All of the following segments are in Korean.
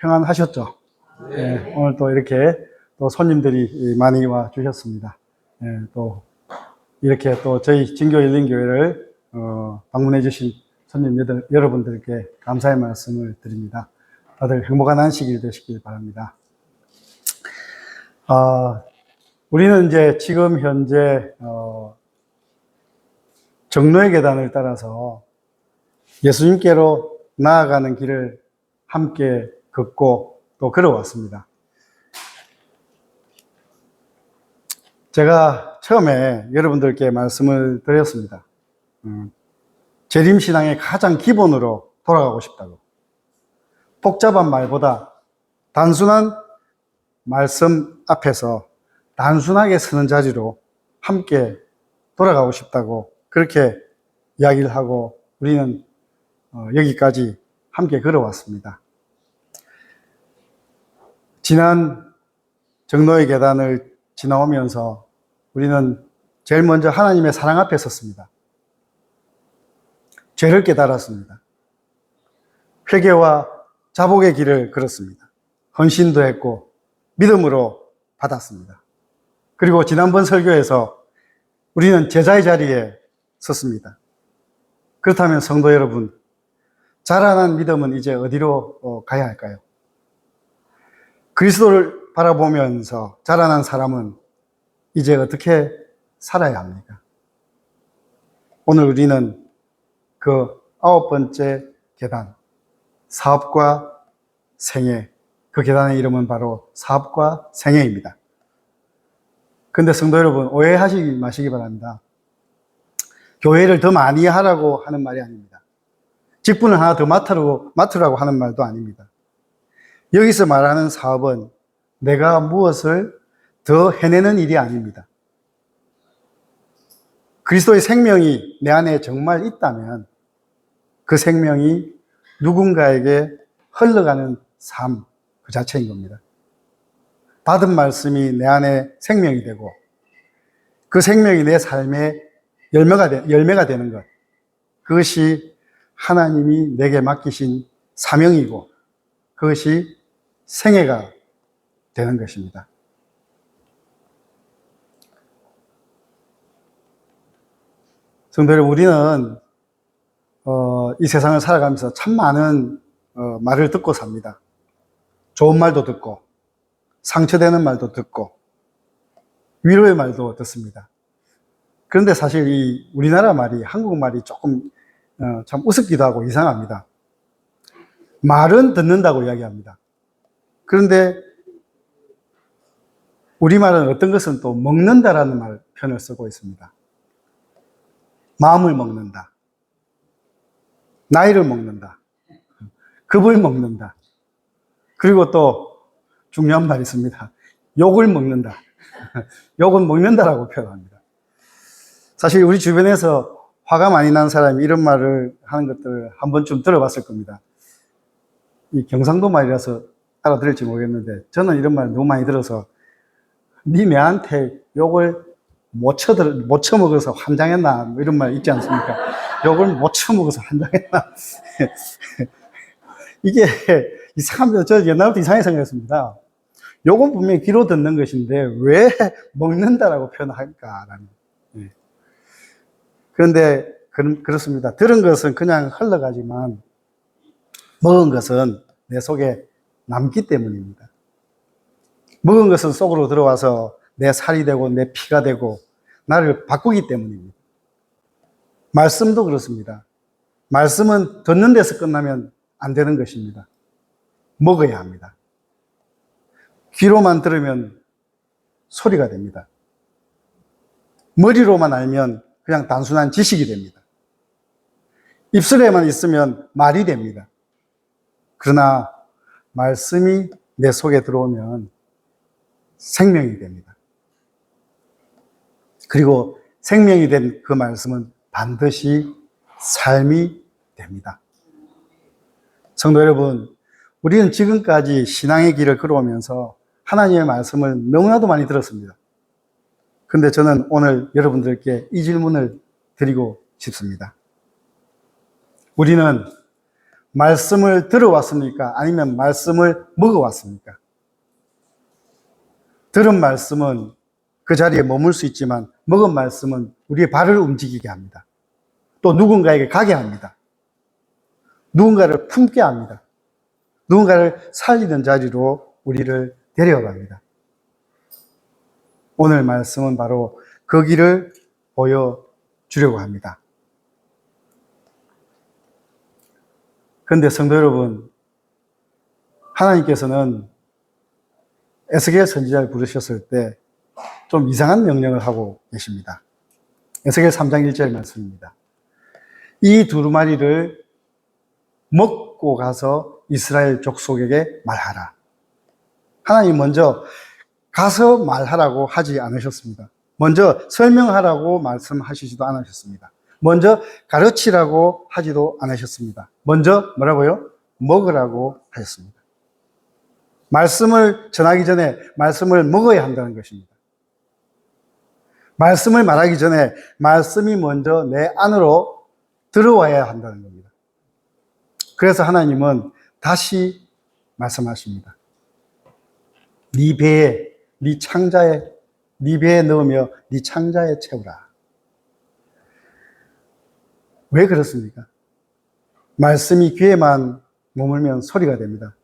평안하셨죠? 네. 오늘 또 이렇게 또 손님들이 많이 와 주셨습니다. 네, 또 이렇게 또 저희 진교일린교회를 방문해 주신 손님 여러분들께 감사의 말씀을 드립니다. 다들 행복한 안식일 되시길 바랍니다. 우리는 이제 지금 현재 정로의 계단을 따라서 예수님께로 나아가는 길을 함께 걷고 또 걸어왔습니다. 제가 처음에 여러분들께 말씀을 드렸습니다. 재림신앙의 가장 기본으로 돌아가고 싶다고. 복잡한 말보다 단순한 말씀 앞에서 단순하게 서는 자리로 함께 돌아가고 싶다고 그렇게 이야기를 하고 우리는 여기까지 함께 걸어왔습니다. 지난 정로의 계단을 지나오면서 우리는 제일 먼저 하나님의 사랑 앞에 섰습니다. 죄를 깨달았습니다. 회개와 자복의 길을 걸었습니다. 헌신도 했고 믿음으로 받았습니다. 그리고 지난번 설교에서 우리는 제자의 자리에 섰습니다. 그렇다면 성도 여러분, 자라난 믿음은 이제 어디로 가야 할까요? 그리스도를 바라보면서 자라난 사람은 이제 어떻게 살아야 합니까? 오늘 우리는 그 9번째 계단, 사업과 생애, 그 계단의 이름은 바로 사업과 생애입니다. 근데 성도 여러분, 오해하지 마시기 바랍니다. 교회를 더 많이 하라고 하는 말이 아닙니다. 직분을 하나 더 맡으라고 하는 말도 아닙니다. 여기서 말하는 사업은 내가 무엇을 더 해내는 일이 아닙니다. 그리스도의 생명이 내 안에 정말 있다면 그 생명이 누군가에게 흘러가는 삶 그 자체인 겁니다. 받은 말씀이 내 안에 생명이 되고 그 생명이 내 삶의 열매가 되는 것, 그것이 하나님이 내게 맡기신 사명이고 그것이 생애가 되는 것입니다. 성도 여러분, 우리는 이 세상을 살아가면서 참 많은 말을 듣고 삽니다. 좋은 말도 듣고 상처되는 말도 듣고 위로의 말도 듣습니다. 그런데 사실 이 우리나라 말이, 한국말이 조금 참 우습기도 하고 이상합니다. 말은 듣는다고 이야기합니다. 그런데 우리말은 어떤 것은 또 먹는다라는 표현을 쓰고 있습니다. 마음을 먹는다. 나이를 먹는다. 급을 먹는다. 그리고 또 중요한 말이 있습니다. 욕을 먹는다. 욕은 먹는다라고 표현합니다. 사실 우리 주변에서 화가 많이 난 사람이 이런 말을 하는 것들을 한 번쯤 들어봤을 겁니다. 이 경상도 말이라서 알아들을지 모르겠는데 저는 이런 말 너무 많이 들어서 니 내한테 욕을 못 쳐먹어서 환장했나 뭐 이런 말 있지 않습니까? 욕을 못 쳐먹어서 환장했나. 이게 이상합니다. 저 옛날부터 이상하게 생각했습니다. 욕은 분명히 귀로 듣는 것인데 왜 먹는다라고 표현할까라는. 그런데 그렇습니다. 들은 것은 그냥 흘러가지만 먹은 것은 내 속에 남기 때문입니다. 먹은 것은 속으로 들어와서 내 살이 되고 내 피가 되고 나를 바꾸기 때문입니다. 말씀도 그렇습니다. 말씀은 듣는 데서 끝나면 안 되는 것입니다. 먹어야 합니다. 귀로만 들으면 소리가 됩니다. 머리로만 알면 그냥 단순한 지식이 됩니다. 입술에만 있으면 말이 됩니다. 그러나 말씀이 내 속에 들어오면 생명이 됩니다. 그리고 생명이 된 그 말씀은 반드시 삶이 됩니다. 성도 여러분, 우리는 지금까지 신앙의 길을 걸어오면서 하나님의 말씀을 너무나도 많이 들었습니다. 근데 저는 오늘 여러분들께 이 질문을 드리고 싶습니다. 우리는 말씀을 들어왔습니까? 아니면 말씀을 먹어왔습니까? 들은 말씀은 그 자리에 머물 수 있지만 먹은 말씀은 우리의 발을 움직이게 합니다. 또 누군가에게 가게 합니다. 누군가를 품게 합니다. 누군가를 살리는 자리로 우리를 데려갑니다. 오늘 말씀은 바로 그 길을 보여주려고 합니다. 그런데 성도 여러분, 하나님께서는 에스겔 선지자를 부르셨을 때 좀 이상한 명령을 하고 계십니다. 에스겔 3장 1절 말씀입니다. 이 두루마리를 먹고 가서 이스라엘 족속에게 말하라. 하나님 먼저 가서 말하라고 하지 않으셨습니다. 먼저 설명하라고 말씀하시지도 않으셨습니다. 먼저 가르치라고 하지도 않으셨습니다. 먼저 뭐라고요? 먹으라고 하셨습니다. 말씀을 전하기 전에 말씀을 먹어야 한다는 것입니다. 말씀을 말하기 전에 말씀이 먼저 내 안으로 들어와야 한다는 겁니다. 그래서 하나님은 다시 말씀하십니다. 네 배에, 네 창자에, 네 배에 넣으며 네 창자에 채우라. 왜 그렇습니까? 말씀이 귀에만 머물면 소리가 됩니다.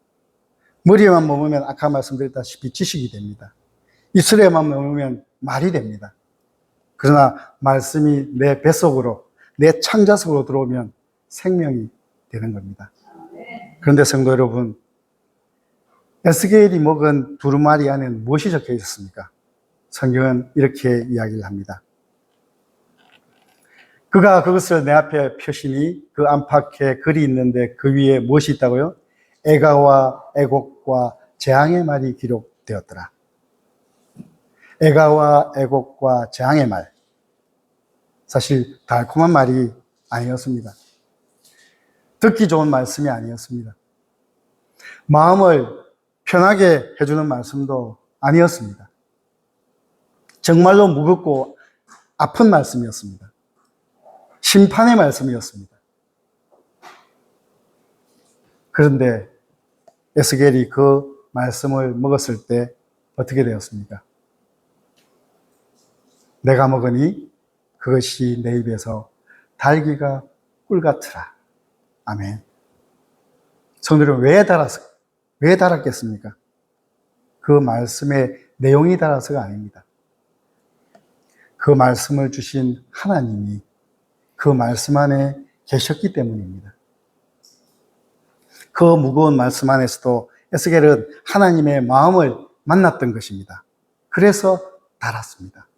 머리에만 머물면 아까 말씀드렸다시피 지식이 됩니다. 입술에만 머물면 말이 됩니다. 그러나 말씀이 내 뱃속으로, 내 창자 속으로 들어오면 생명이 되는 겁니다. 그런데 성도 여러분, 에스겔이 먹은 두루마리 안에는 무엇이 적혀 있었습니까? 성경은 이렇게 이야기를 합니다. 그가 그것을 내 앞에 펴시니 그 안팎에 글이 있는데 그 위에 무엇이 있다고요? 애가와 애곡과 재앙의 말이 기록되었더라. 애가와 애곡과 재앙의 말. 사실 달콤한 말이 아니었습니다. 듣기 좋은 말씀이 아니었습니다. 마음을 편하게 해주는 말씀도 아니었습니다. 정말로 무겁고 아픈 말씀이었습니다. 심판의 말씀이었습니다. 그런데 에스겔이 그 말씀을 먹었을 때 어떻게 되었습니까? 내가 먹으니 그것이 내 입에서 달기가 꿀 같으라. 아멘. 성도들은 왜 달았겠습니까? 그 말씀의 내용이 달아서가 아닙니다. 그 말씀을 주신 하나님이 그 말씀 안에 계셨기 때문입니다. 그 무거운 말씀 안에서도 에스겔은 하나님의 마음을 만났던 것입니다. 그래서 달았습니다.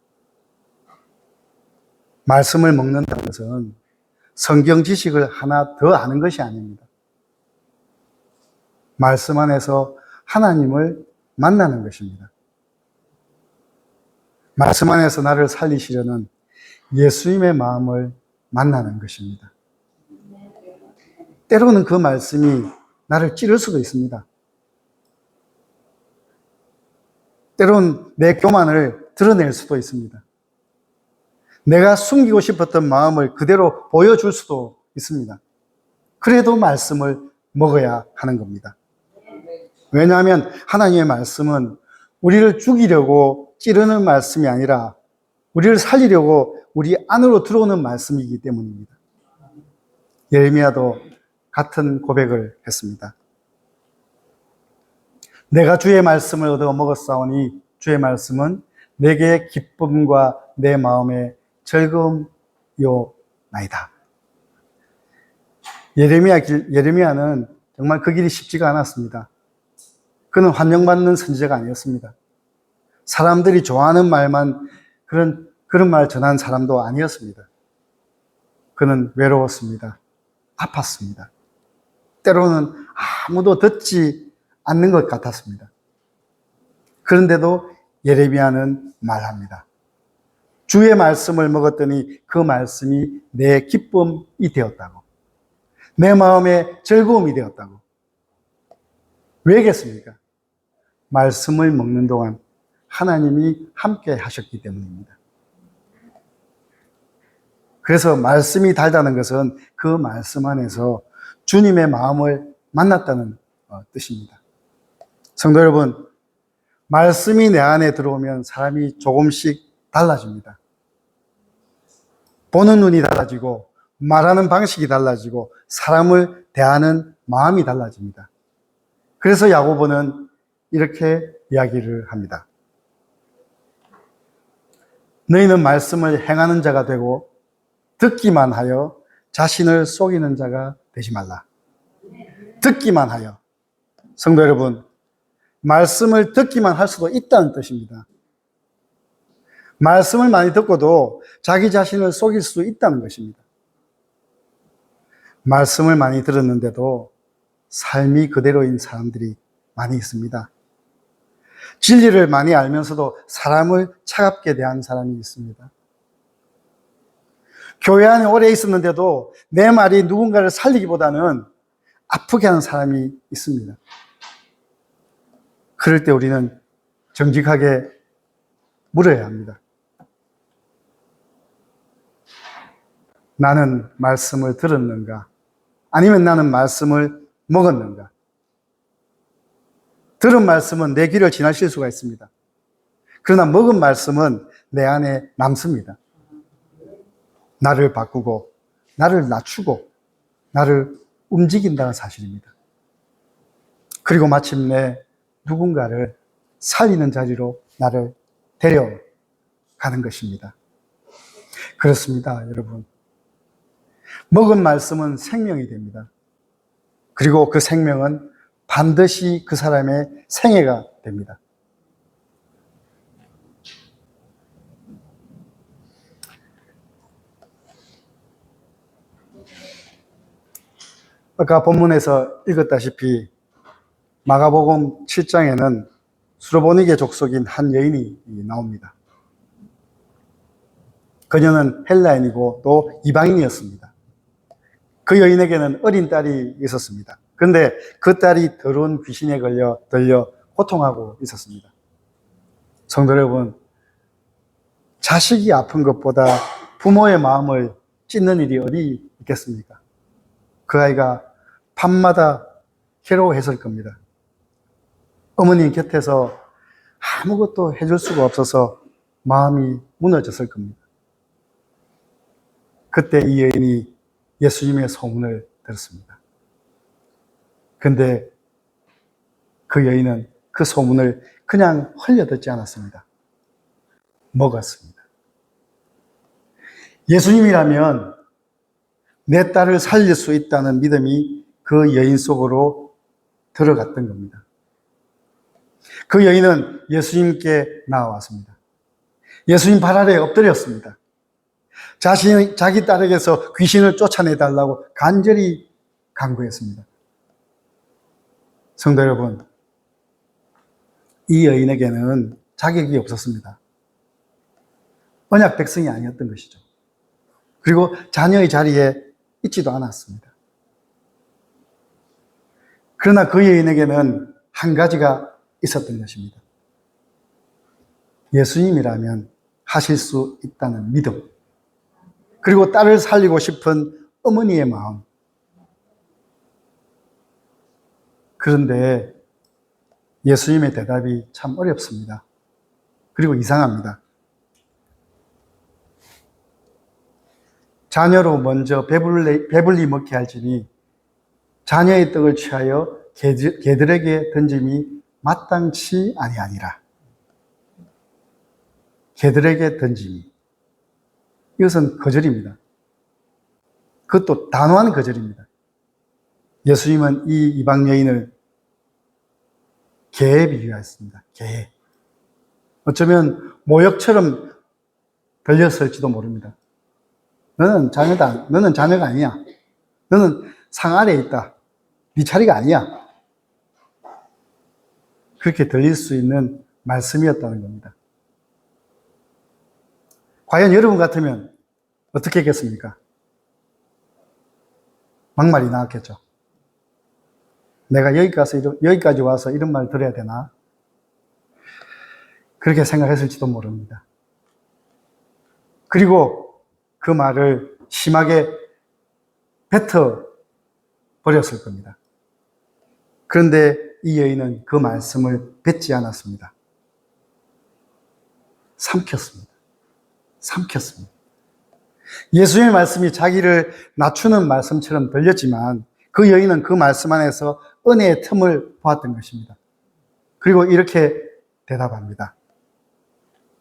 말씀을 먹는다는 것은 성경 지식을 하나 더 아는 것이 아닙니다. 말씀 안에서 하나님을 만나는 것입니다. 말씀 안에서 나를 살리시려는 예수님의 마음을 만나는 것입니다. 때로는 그 말씀이 나를 찌를 수도 있습니다. 때로는 내 교만을 드러낼 수도 있습니다. 내가 숨기고 싶었던 마음을 그대로 보여줄 수도 있습니다. 그래도 말씀을 먹어야 하는 겁니다. 왜냐하면 하나님의 말씀은 우리를 죽이려고 찌르는 말씀이 아니라 우리를 살리려고 우리 안으로 들어오는 말씀이기 때문입니다. 예레미야도 같은 고백을 했습니다. 내가 주의 말씀을 얻어 먹었사오니 주의 말씀은 내게 기쁨과 내 마음의 즐거움이오나이다. 예레미야는 정말 그 길이 쉽지가 않았습니다. 그는 환영받는 선지자가 아니었습니다. 사람들이 좋아하는 말만 그런 말 전한 사람도 아니었습니다. 그는 외로웠습니다. 아팠습니다. 때로는 아무도 듣지 않는 것 같았습니다. 그런데도 예레미야는 말합니다. 주의 말씀을 먹었더니 그 말씀이 내 기쁨이 되었다고. 내 마음의 즐거움이 되었다고. 왜겠습니까? 말씀을 먹는 동안 하나님이 함께 하셨기 때문입니다. 그래서 말씀이 달다는 것은 그 말씀 안에서 주님의 마음을 만났다는 뜻입니다. 성도 여러분, 말씀이 내 안에 들어오면 사람이 조금씩 달라집니다. 보는 눈이 달라지고 말하는 방식이 달라지고 사람을 대하는 마음이 달라집니다. 그래서 야고보는 이렇게 이야기를 합니다. 너희는 말씀을 행하는 자가 되고 듣기만 하여 자신을 속이는 자가 되지 말라. 듣기만 하여. 성도 여러분, 말씀을 듣기만 할 수도 있다는 뜻입니다. 말씀을 많이 듣고도 자기 자신을 속일 수 있다는 것입니다. 말씀을 많이 들었는데도 삶이 그대로인 사람들이 많이 있습니다. 진리를 많이 알면서도 사람을 차갑게 대하는 사람이 있습니다. 교회 안에 오래 있었는데도 내 말이 누군가를 살리기보다는 아프게 하는 사람이 있습니다. 그럴 때 우리는 정직하게 물어야 합니다. 나는 말씀을 들었는가? 아니면 나는 말씀을 먹었는가? 들은 말씀은 내 귀를 지나칠 수가 있습니다. 그러나 먹은 말씀은 내 안에 남습니다. 나를 바꾸고, 나를 낮추고, 나를 움직인다는 사실입니다. 그리고 마침내 누군가를 살리는 자리로 나를 데려가는 것입니다. 그렇습니다, 여러분. 먹은 말씀은 생명이 됩니다. 그리고 그 생명은 반드시 그 사람의 생애가 됩니다. 아까 본문에서 읽었다시피 마가복음 7장에는 수로보니게 족속인 한 여인이 나옵니다. 그녀는 헬라인이고 또 이방인이었습니다. 그 여인에게는 어린 딸이 있었습니다. 그런데 그 딸이 더러운 귀신에 들려 고통하고 있었습니다. 성도 여러분, 자식이 아픈 것보다 부모의 마음을 찢는 일이 어디 있겠습니까? 그 아이가 밤마다 괴로워했을 겁니다. 어머니 곁에서 아무것도 해줄 수가 없어서 마음이 무너졌을 겁니다. 그때 이 여인이 예수님의 소문을 들었습니다. 근데 그 여인은 그 소문을 그냥 흘려듣지 않았습니다. 먹었습니다. 예수님이라면 내 딸을 살릴 수 있다는 믿음이 그 여인 속으로 들어갔던 겁니다. 그 여인은 예수님께 나아왔습니다. 예수님 발 아래에 엎드렸습니다. 자기 딸에게서 귀신을 쫓아내달라고 간절히 간구했습니다. 성도 여러분, 이 여인에게는 자격이 없었습니다. 언약 백성이 아니었던 것이죠. 그리고 자녀의 자리에 있지도 않았습니다. 그러나 그 여인에게는 한 가지가 있었던 것입니다. 예수님이라면 하실 수 있다는 믿음, 그리고 딸을 살리고 싶은 어머니의 마음. 그런데 예수님의 대답이 참 어렵습니다. 그리고 이상합니다. 자녀로 먼저 배불리 먹게 할지니 자녀의 떡을 취하여 개들에게 던짐이 마땅치 아니하니라. 개들에게 던짐이. 이것은 거절입니다. 그것도 단호한 거절입니다. 예수님은 이 이방 여인을 개에 비유하였습니다. 개. 어쩌면 모욕처럼 들렸을지도 모릅니다. 너는 자녀가 아니야. 너는 상 아래에 있다. 네 자리가 아니야. 그렇게 들릴 수 있는 말씀이었다는 겁니다. 과연 여러분 같으면 어떻게 했겠습니까? 막말이 나왔겠죠. 내가 여기까지 와서 이런 말 들어야 되나? 그렇게 생각했을지도 모릅니다. 그리고 그 말을 심하게 뱉어 버렸을 겁니다. 그런데 이 여인은 그 말씀을 뱉지 않았습니다. 삼켰습니다. 삼켰습니다. 예수님의 말씀이 자기를 낮추는 말씀처럼 들렸지만 그 여인은 그 말씀 안에서 은혜의 틈을 보았던 것입니다. 그리고 이렇게 대답합니다.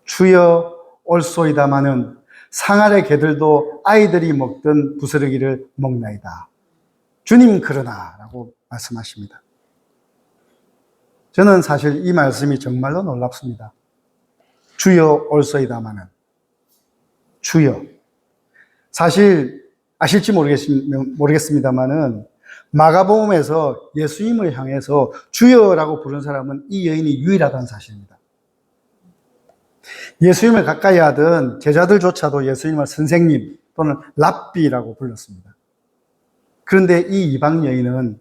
주여 올소이다마는 상아래 개들도 아이들이 먹던 부스러기를 먹나이다. 주님 그러나 라고 말씀하십니다. 저는 사실 이 말씀이 정말로 놀랍습니다. 주여 올소이다마는 주여. 사실 아실지 모르겠습니다만은 마가복음에서 예수님을 향해서 주여라고 부른 사람은 이 여인이 유일하다는 사실입니다. 예수님을 가까이 하던 제자들조차도 예수님을 선생님 또는 랍비라고 불렀습니다. 그런데 이 이방 여인은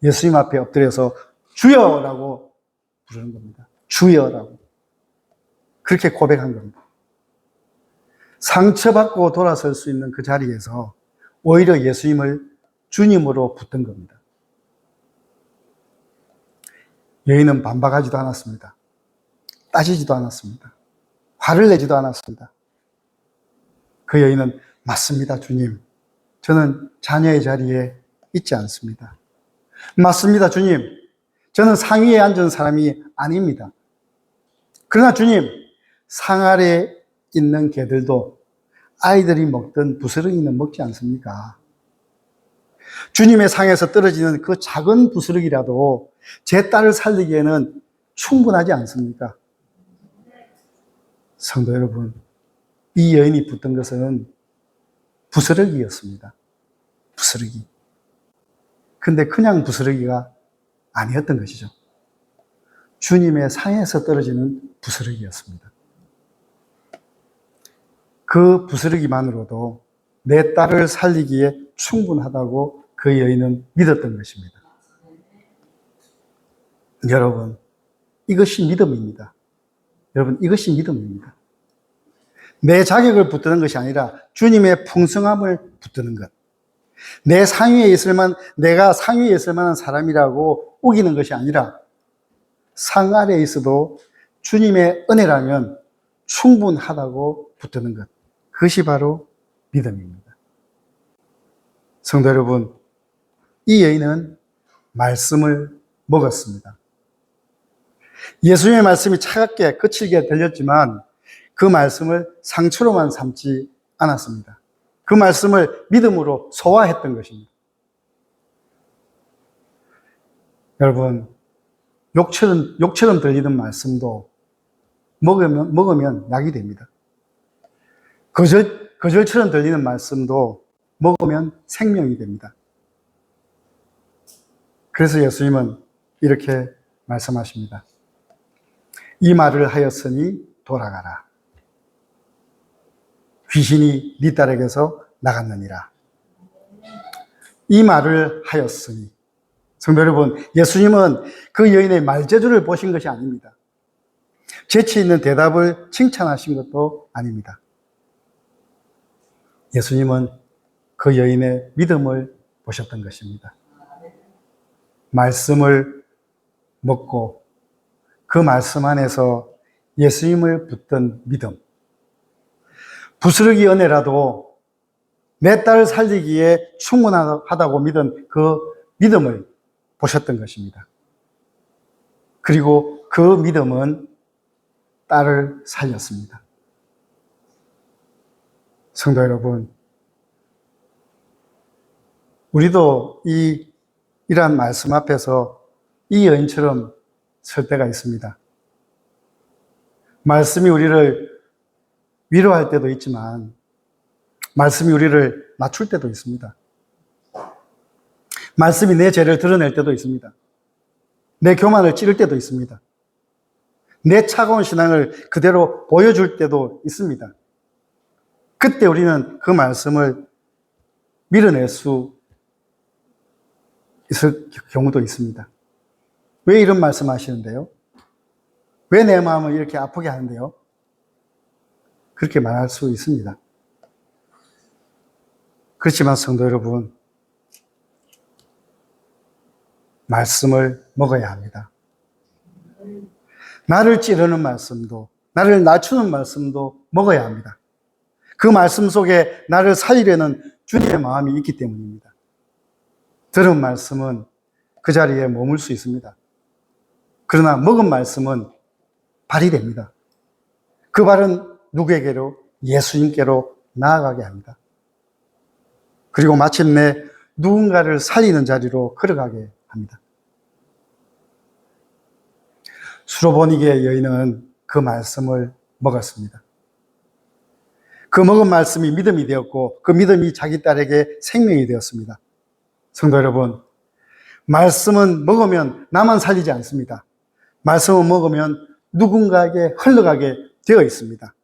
예수님 앞에 엎드려서 주여라고 부르는 겁니다. 주여라고. 그렇게 고백한 겁니다. 상처받고 돌아설 수 있는 그 자리에서 오히려 예수님을 주님으로 붙든 겁니다. 여인은 반박하지도 않았습니다. 따지지도 않았습니다. 화를 내지도 않았습니다. 그 여인은 맞습니다, 주님. 저는 자녀의 자리에 있지 않습니다. 맞습니다, 주님. 저는 상위에 앉은 사람이 아닙니다. 그러나 주님, 상 아래에 있는 개들도 아이들이 먹던 부스러기는 먹지 않습니까? 주님의 상에서 떨어지는 그 작은 부스러기라도 제 딸을 살리기에는 충분하지 않습니까? 성도 여러분, 이 여인이 붙던 것은 부스러기였습니다. 부스러기. 근데 그냥 부스러기가 아니었던 것이죠. 주님의 상에서 떨어지는 부스러기였습니다. 그 부스러기만으로도 내 딸을 살리기에 충분하다고 그 여인은 믿었던 것입니다. 여러분, 이것이 믿음입니다. 여러분, 이것이 믿음입니다. 내 자격을 붙드는 것이 아니라 주님의 풍성함을 붙드는 것. 내 상위에 내가 상위에 있을 만한 사람이라고 우기는 것이 아니라 상 아래에 있어도 주님의 은혜라면 충분하다고 붙드는 것. 그것이 바로 믿음입니다. 성도 여러분, 이 여인은 말씀을 먹었습니다. 예수님의 말씀이 차갑게 거칠게 들렸지만 그 말씀을 상처로만 삼지 않았습니다. 그 말씀을 믿음으로 소화했던 것입니다. 여러분, 욕처럼 들리는 말씀도 먹으면 약이 됩니다. 거절처럼 들리는 말씀도 먹으면 생명이 됩니다. 그래서 예수님은 이렇게 말씀하십니다. 이 말을 하였으니 돌아가라. 귀신이 네 딸에게서 나갔느니라. 이 말을 하였으니. 성도 여러분, 예수님은 그 여인의 말재주를 보신 것이 아닙니다. 재치 있는 대답을 칭찬하신 것도 아닙니다. 예수님은 그 여인의 믿음을 보셨던 것입니다. 말씀을 먹고 그 말씀 안에서 예수님을 붙든 믿음. 부스러기 은혜라도 내 딸을 살리기에 충분하다고 믿은 그 믿음을 보셨던 것입니다. 그리고 그 믿음은 딸을 살렸습니다. 성도 여러분, 우리도 이러한 말씀 앞에서 이 여인처럼 설 때가 있습니다. 말씀이 우리를 위로할 때도 있지만 말씀이 우리를 낮출 때도 있습니다. 말씀이 내 죄를 드러낼 때도 있습니다. 내 교만을 찌를 때도 있습니다. 내 차가운 신앙을 그대로 보여줄 때도 있습니다. 그때 우리는 그 말씀을 밀어낼 수 있을 경우도 있습니다. 왜 이런 말씀 하시는데요? 왜 내 마음을 이렇게 아프게 하는데요? 그렇게 말할 수 있습니다. 그렇지만 성도 여러분, 말씀을 먹어야 합니다. 나를 찌르는 말씀도, 나를 낮추는 말씀도 먹어야 합니다. 그 말씀 속에 나를 살리려는 주님의 마음이 있기 때문입니다. 들은 말씀은 그 자리에 머물 수 있습니다. 그러나 먹은 말씀은 발휘됩니다. 그 발은 누구에게로? 예수님께로 나아가게 합니다. 그리고 마침내 누군가를 살리는 자리로 걸어가게 합니다. 수로보니게의 여인은 그 말씀을 먹었습니다. 그 먹은 말씀이 믿음이 되었고 그 믿음이 자기 딸에게 생명이 되었습니다. 성도 여러분, 말씀은 먹으면 나만 살리지 않습니다. 말씀은 먹으면 누군가에게 흘러가게 되어 있습니다.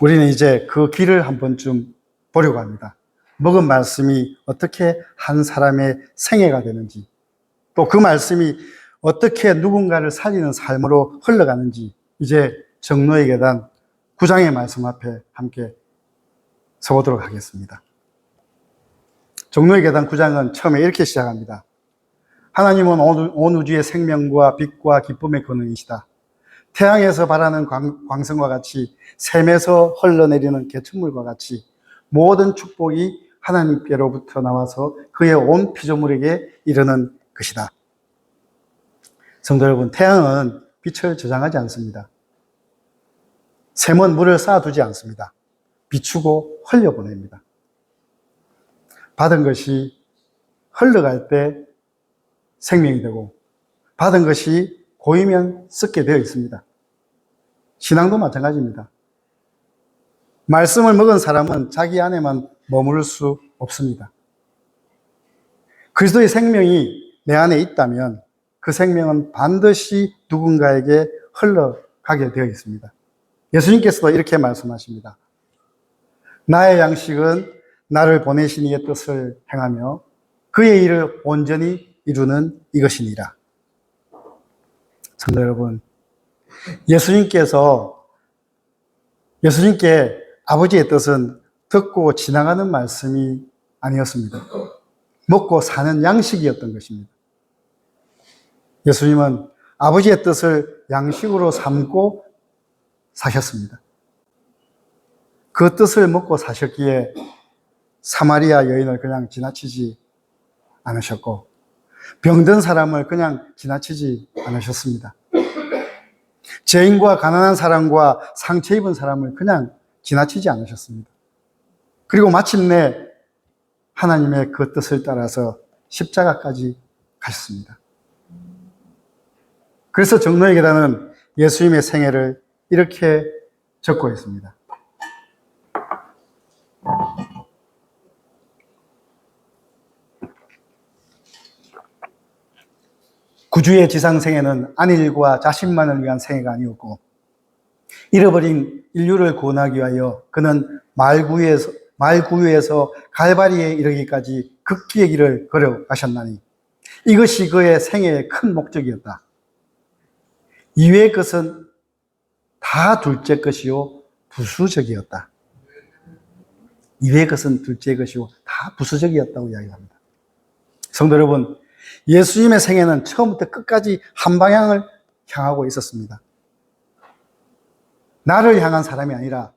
우리는 이제 그 길을 한 번쯤 보려고 합니다. 먹은 말씀이 어떻게 한 사람의 생애가 되는지, 또 그 말씀이 어떻게 누군가를 살리는 삶으로 흘러가는지, 이제 정노의 계단 9장의 말씀 앞에 함께 서보도록 하겠습니다. 정노의 계단 9장은 처음에 이렇게 시작합니다. 하나님은 온 우주의 생명과 빛과 기쁨의 근원이시다. 태양에서 발하는 광선과 같이 샘에서 흘러내리는 개천물과 같이 모든 축복이 하나님께로부터 나와서 그의 온 피조물에게 이르는 것이다. 성도 여러분, 태양은 빛을 저장하지 않습니다. 샘은 물을 쌓아두지 않습니다. 비추고 흘려보냅니다. 받은 것이 흘러갈 때 생명이 되고 받은 것이 고이면 썩게 되어 있습니다. 신앙도 마찬가지입니다. 말씀을 먹은 사람은 자기 안에만 머무를 수 없습니다. 그리스도의 생명이 내 안에 있다면 그 생명은 반드시 누군가에게 흘러가게 되어 있습니다. 예수님께서도 이렇게 말씀하십니다. 나의 양식은 나를 보내신 이의 뜻을 행하며 그의 일을 온전히 이루는 이것이니라. 성도 여러분, 예수님께 아버지의 뜻은 듣고 지나가는 말씀이 아니었습니다. 먹고 사는 양식이었던 것입니다. 예수님은 아버지의 뜻을 양식으로 삼고 사셨습니다. 그 뜻을 먹고 사셨기에 사마리아 여인을 그냥 지나치지 않으셨고 병든 사람을 그냥 지나치지 않으셨습니다. 죄인과 가난한 사람과 상처 입은 사람을 그냥 지나치지 않으셨습니다. 그리고 마침내 하나님의 그 뜻을 따라서 십자가까지 가셨습니다. 그래서 정노의 계단은 예수님의 생애를 이렇게 적고 있습니다. 구주의 지상생애는 안일과 자신만을 위한 생애가 아니었고 잃어버린 인류를 구원하기 위하여 그는 말구유에서 갈바리에 이르기까지 극기의 길을 걸어가셨나니 이것이 그의 생애의 큰 목적이었다. 이외의 것은 다 둘째 것이요 부수적이었다. 이외의 것은 둘째 것이고 다 부수적이었다고 이야기합니다. 성도 여러분, 예수님의 생애는 처음부터 끝까지 한 방향을 향하고 있었습니다. 나를 향한 사람이 아니라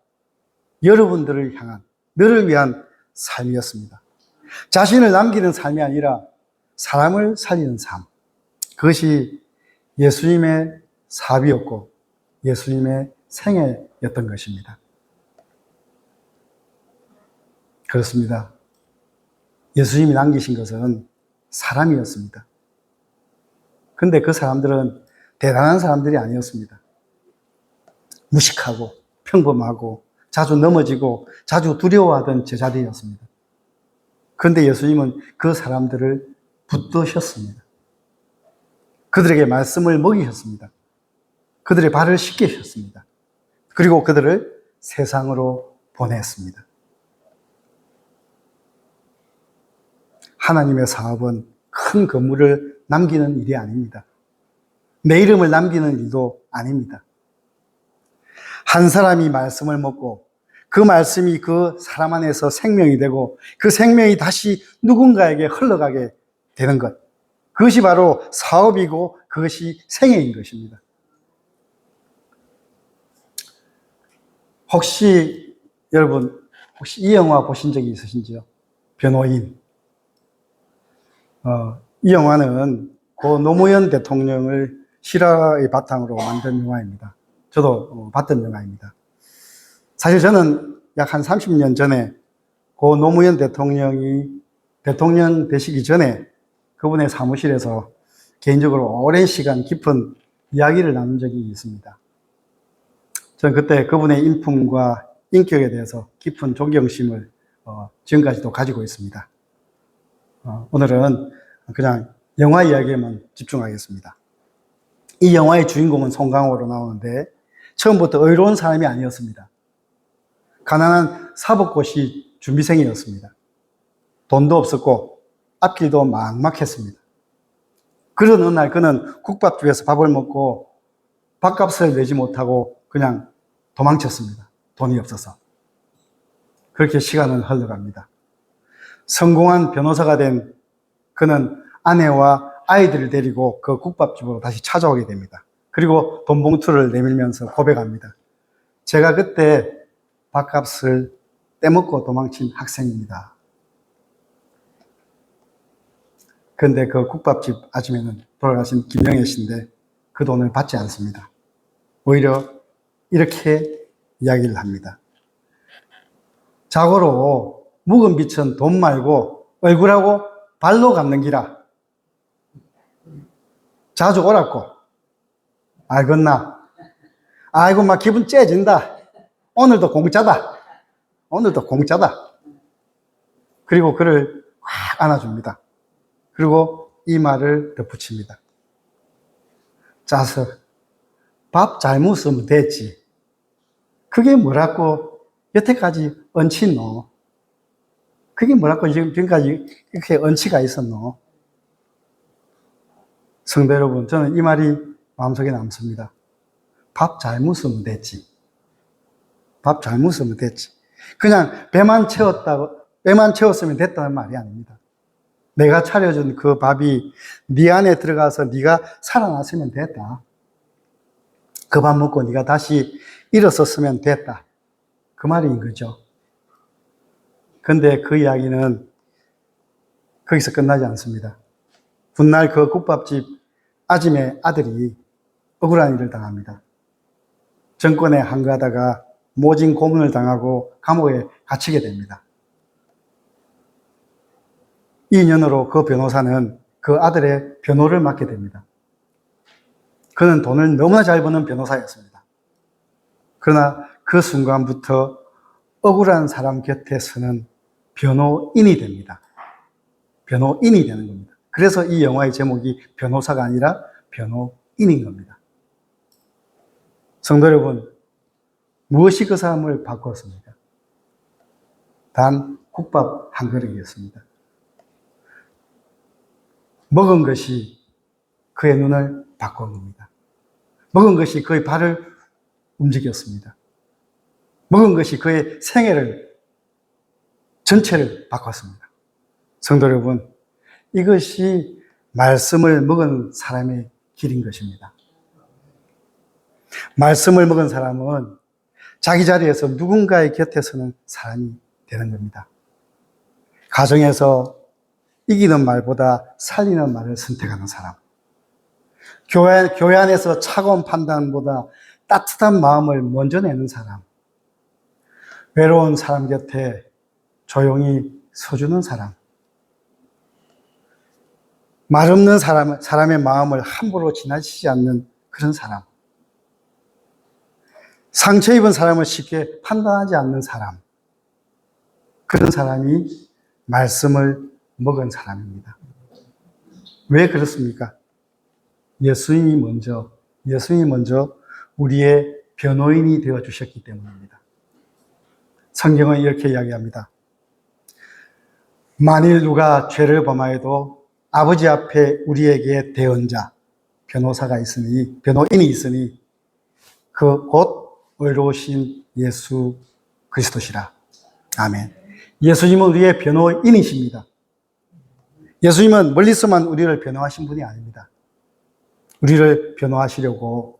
여러분들을 향한, 너를 위한 삶이었습니다. 자신을 남기는 삶이 아니라 사람을 살리는 삶. 그것이 예수님의 사비였고 예수님의 생애였던 것입니다. 그렇습니다. 예수님이 남기신 것은 사람이었습니다. 그런데 그 사람들은 대단한 사람들이 아니었습니다. 무식하고 평범하고 자주 넘어지고 자주 두려워하던 제자들이었습니다. 그런데 예수님은 그 사람들을 붙드셨습니다. 그들에게 말씀을 먹이셨습니다. 그들의 발을 씻기셨습니다. 그리고 그들을 세상으로 보냈습니다. 하나님의 사업은 큰 건물을 남기는 일이 아닙니다. 내 이름을 남기는 일도 아닙니다. 한 사람이 말씀을 먹고 그 말씀이 그 사람 안에서 생명이 되고 그 생명이 다시 누군가에게 흘러가게 되는 것. 그것이 바로 사업이고 그것이 생애인 것입니다. 여러분, 혹시 이 영화 보신 적이 있으신지요? 변호인. 이 영화는 고 노무현 대통령을 실화의 바탕으로 만든 영화입니다. 저도 봤던 영화입니다. 사실 저는 약 한 30년 전에 고 노무현 대통령이 대통령 되시기 전에 그분의 사무실에서 개인적으로 오랜 시간 깊은 이야기를 나눈 적이 있습니다. 저는 그때 그분의 인품과 인격에 대해서 깊은 존경심을 지금까지도 가지고 있습니다. 오늘은 그냥 영화 이야기에만 집중하겠습니다. 이 영화의 주인공은 송강호로 나오는데 처음부터 의로운 사람이 아니었습니다. 가난한 사법고시 준비생이었습니다. 돈도 없었고 앞길도 막막했습니다. 그런 어느 날 그는 국밥집에서 밥을 먹고 밥값을 내지 못하고 그냥 도망쳤습니다. 돈이 없어서. 그렇게 시간은 흘러갑니다. 성공한 변호사가 된 그는 아내와 아이들을 데리고 그 국밥집으로 다시 찾아오게 됩니다. 그리고 돈 봉투를 내밀면서 고백합니다. 제가 그때 밥값을 떼먹고 도망친 학생입니다. 그런데 그 국밥집 아줌매는 돌아가신 김영애 씨인데 그 돈을 받지 않습니다. 오히려 이렇게 이야기를 합니다. 자고로 묵은 빛은 돈 말고 얼굴하고 발로 갚는 기라. 자주 오라고. 알겠나? 아이고 막 기분 째진다. 오늘도 공짜다. 오늘도 공짜다. 그리고 그를 확 안아줍니다. 그리고 이 말을 덧붙입니다. 짜서 밥 잘 먹으면 됐지. 그게 뭐라고 여태까지 얹히노? 그게 뭐라고 지금까지 이렇게 얹히가 있었노? 성도 여러분, 저는 이 말이 마음속에 남습니다. 밥 잘 먹으면 됐지. 밥 잘 먹으면 됐지. 그냥 배만 채웠으면 됐다는 말이 아닙니다. 내가 차려준 그 밥이 네 안에 들어가서 네가 살아났으면 됐다. 그 밥 먹고 네가 다시 일어섰으면 됐다. 그 말인 거죠. 근데 그 이야기는 거기서 끝나지 않습니다. 훗날 그 국밥집 아줌의 아들이 억울한 일을 당합니다. 정권에 항거하다가 모진 고문을 당하고 감옥에 갇히게 됩니다. 이 인연으로 그 변호사는 그 아들의 변호를 맡게 됩니다. 그는 돈을 너무나 잘 버는 변호사였습니다. 그러나 그 순간부터 억울한 사람 곁에 서는 변호인이 됩니다. 변호인이 되는 겁니다. 그래서 이 영화의 제목이 변호사가 아니라 변호인인 겁니다. 성도 여러분, 무엇이 그 사람을 바꿨습니까? 단 국밥 한 그릇이었습니다. 먹은 것이 그의 눈을 바꾼 겁니다. 먹은 것이 그의 발을 움직였습니다. 먹은 것이 그의 생애를 전체를 바꿨습니다. 성도 여러분, 이것이 말씀을 먹은 사람의 길인 것입니다. 말씀을 먹은 사람은 자기 자리에서 누군가의 곁에 서는 사람이 되는 겁니다. 가정에서 이기는 말보다 살리는 말을 선택하는 사람. 교회 안에서 차가운 판단보다 따뜻한 마음을 먼저 내는 사람. 외로운 사람 곁에 조용히 서주는 사람. 말 없는 사람의 마음을 함부로 지나치지 않는 그런 사람. 상처 입은 사람을 쉽게 판단하지 않는 사람. 그런 사람이 말씀을 먹은 사람입니다. 왜 그렇습니까? 예수님이 먼저 우리의 변호인이 되어 주셨기 때문입니다. 성경은 이렇게 이야기합니다. 만일 누가 죄를 범하여도 아버지 앞에 우리에게 대언자, 변호인이 있으니 그 곧 의로우신 예수 그리스도시라. 아멘. 예수님은 우리의 변호인이십니다. 예수님은 멀리서만 우리를 변호하신 분이 아닙니다. 우리를 변호하시려고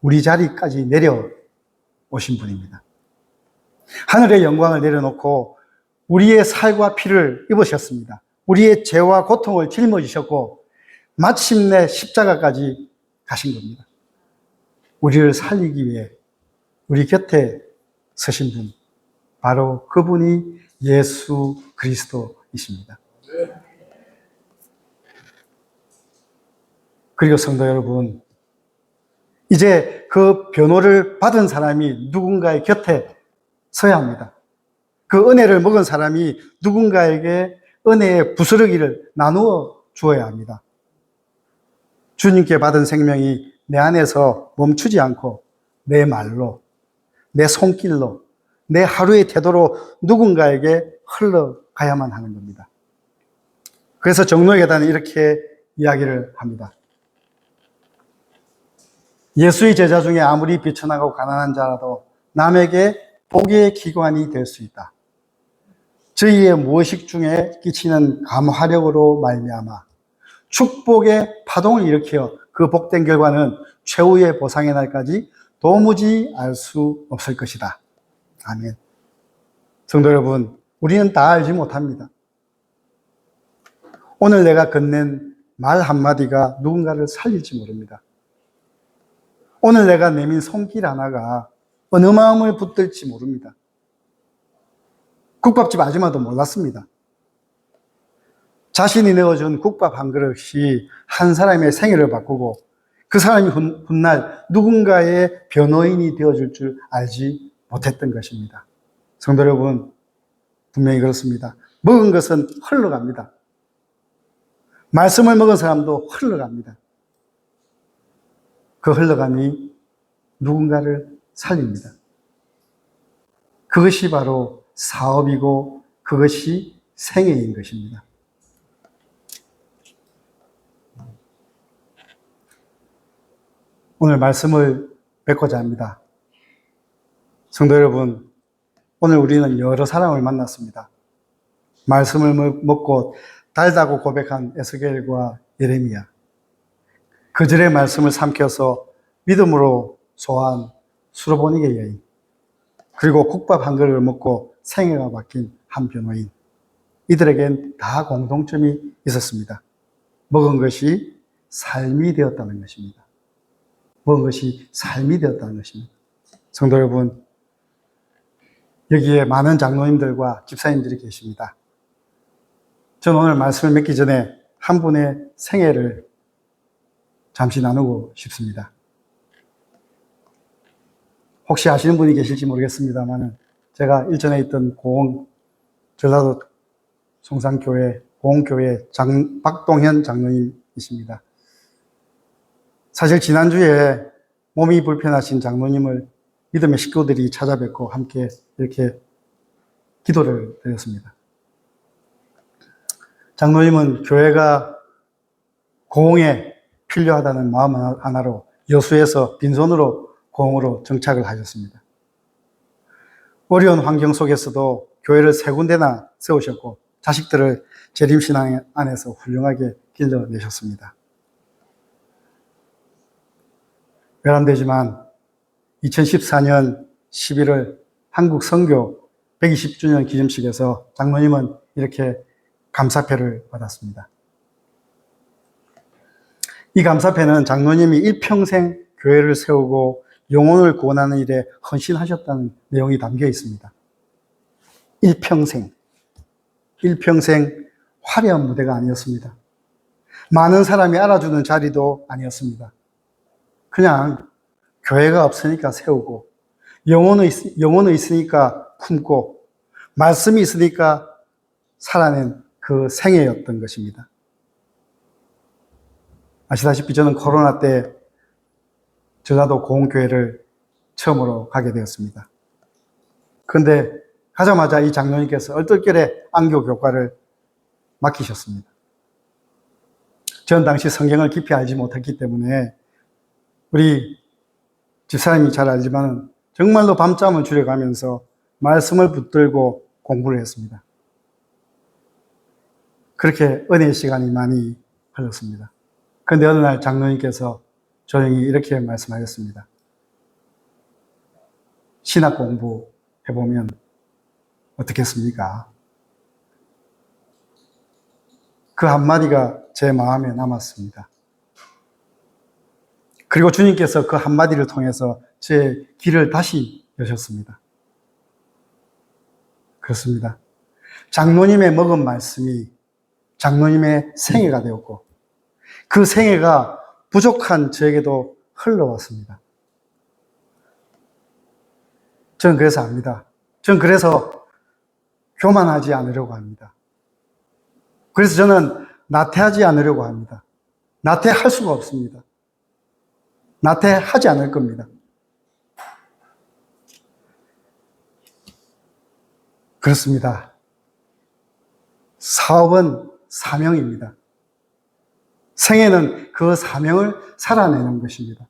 우리 자리까지 내려오신 분입니다. 하늘의 영광을 내려놓고 우리의 살과 피를 입으셨습니다. 우리의 죄와 고통을 짊어지셨고 마침내 십자가까지 가신 겁니다. 우리를 살리기 위해 우리 곁에 서신 분, 바로 그분이 예수 그리스도이십니다. 그리고 성도 여러분, 이제 그 변호를 받은 사람이 누군가의 곁에 서야 합니다. 그 은혜를 먹은 사람이 누군가에게 은혜의 부스러기를 나누어 주어야 합니다. 주님께 받은 생명이 내 안에서 멈추지 않고 내 말로, 내 손길로, 내 하루의 태도로 누군가에게 흘러가야만 하는 겁니다. 그래서 정로의 계단은 이렇게 이야기를 합니다. 예수의 제자 중에 아무리 비천하고 가난한 자라도 남에게 복의 기관이 될 수 있다. 저희의 무의식 중에 끼치는 감화력으로 말미암아 축복의 파동을 일으켜 그 복된 결과는 최후의 보상의 날까지 도무지 알 수 없을 것이다. 아멘. 성도 여러분, 우리는 다 알지 못합니다. 오늘 내가 건넨 말 한마디가 누군가를 살릴지 모릅니다. 오늘 내가 내민 손길 하나가 어느 마음을 붙들지 모릅니다. 국밥집 아줌마도 몰랐습니다. 자신이 내어준 국밥 한 그릇이 한 사람의 생애를 바꾸고 그 사람이 훗날 누군가의 변호인이 되어줄 줄 알지 못했던 것입니다. 성도 여러분, 분명히 그렇습니다. 먹은 것은 흘러갑니다. 말씀을 먹은 사람도 흘러갑니다. 그 흘러감이 누군가를 살립니다. 그것이 바로 사업이고 그것이 생애인 것입니다. 오늘 말씀을 맺고자 합니다. 성도 여러분, 오늘 우리는 여러 사람을 만났습니다. 말씀을 먹고 달다고 고백한 에스겔과 예레미야, 그들의 말씀을 삼켜서 믿음으로 소화한 수로보니게 여인, 그리고 국밥 한 그릇을 먹고 생애가 바뀐 한 변호인, 이들에겐 다 공통점이 있었습니다. 먹은 것이 삶이 되었다는 것입니다. 먹은 것이 삶이 되었다는 것입니다. 성도 여러분, 여기에 많은 장로님들과 집사님들이 계십니다. 저는 오늘 말씀을 맺기 전에 한 분의 생애를 잠시 나누고 싶습니다. 혹시 아시는 분이 계실지 모르겠습니다만 제가 일전에 있던 전라도 송산교회 고흥교회 박동현 장로님이십니다. 사실 지난주에 몸이 불편하신 장로님을 믿음의 식구들이 찾아뵙고 함께 이렇게 기도를 드렸습니다. 장로님은 교회가 고흥에 필요하다는 마음 하나로 여수에서 빈손으로 고흥으로 정착을 하셨습니다. 어려운 환경 속에서도 교회를 3군데나 세우셨고 자식들을 재림신앙 안에서 훌륭하게 길러내셨습니다. 외람되지만 2014년 11월 한국 선교 120주년 기념식에서 장로님은 이렇게 감사패를 받았습니다. 이 감사패는 장로님이 일평생 교회를 세우고 영혼을 구원하는 일에 헌신하셨다는 내용이 담겨 있습니다. 일평생 화려한 무대가 아니었습니다. 많은 사람이 알아주는 자리도 아니었습니다. 그냥 교회가 없으니까 세우고 영혼이 있으니까 품고 말씀이 있으니까 살아낸 그 생애였던 것입니다. 아시다시피 저는 코로나 때 전라도 고흥교회를 처음으로 가게 되었습니다. 그런데 가자마자 이 장로님께서 얼떨결에 안교 교과를 맡기셨습니다. 저는 당시 성경을 깊이 알지 못했기 때문에 우리 집사람이 잘 알지만 정말로 밤잠을 줄여가면서 말씀을 붙들고 공부를 했습니다. 그렇게 은혜의 시간이 많이 흘렀습니다. 그런데 어느 날 장로님께서 조용히 이렇게 말씀하셨습니다. 신학 공부 해보면 어떻겠습니까? 그 한마디가 제 마음에 남았습니다. 그리고 주님께서 그 한마디를 통해서 제 길을 다시 여셨습니다. 그렇습니다. 장로님의 먹은 말씀이 장로님의 생애가 되었고 그 생애가 부족한 저에게도 흘러왔습니다. 저는 그래서 압니다. 저는 그래서 교만하지 않으려고 합니다. 그래서 저는 나태하지 않으려고 합니다. 나태할 수가 없습니다. 나태하지 않을 겁니다. 그렇습니다. 사업은 사명입니다. 생애는 그 사명을 살아내는 것입니다.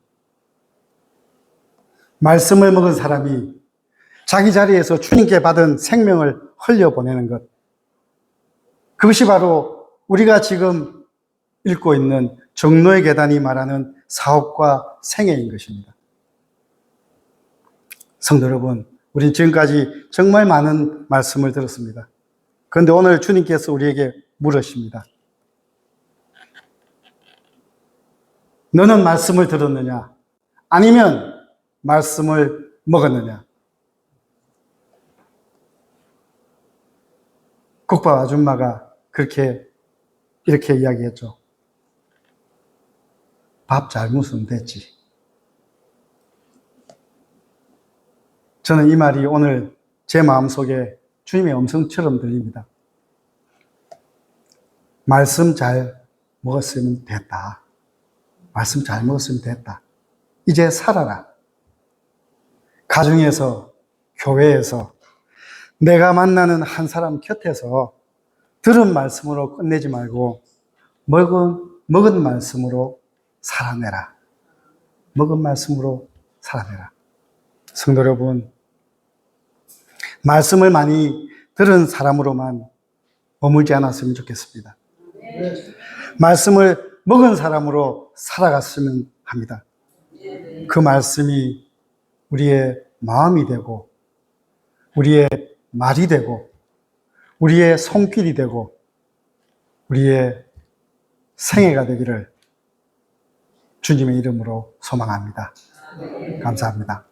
말씀을 먹은 사람이 자기 자리에서 주님께 받은 생명을 흘려보내는 것. 그것이 바로 우리가 지금 읽고 있는 정로의 계단이 말하는 사업과 생애인 것입니다. 성도 여러분, 우린 지금까지 정말 많은 말씀을 들었습니다. 그런데 오늘 주님께서 우리에게 물으십니다. 너는 말씀을 들었느냐? 아니면 말씀을 먹었느냐? 국밥 아줌마가 이렇게 이야기했죠. 밥 잘 먹으면 됐지. 저는 이 말이 오늘 제 마음속에 주님의 음성처럼 들립니다. 말씀 잘 먹었으면 됐다. 말씀 잘 먹었으면 됐다. 이제 살아라. 가정에서, 교회에서, 내가 만나는 한 사람 곁에서 들은 말씀으로 끝내지 말고 먹은 말씀으로 살아내라. 먹은 말씀으로 살아내라. 성도 여러분, 말씀을 많이 들은 사람으로만 머물지 않았으면 좋겠습니다. 말씀을 먹은 사람으로 살아갔으면 합니다. 그 말씀이 우리의 마음이 되고 우리의 말이 되고 우리의 손길이 되고 우리의 생애가 되기를 주님의 이름으로 소망합니다. 감사합니다.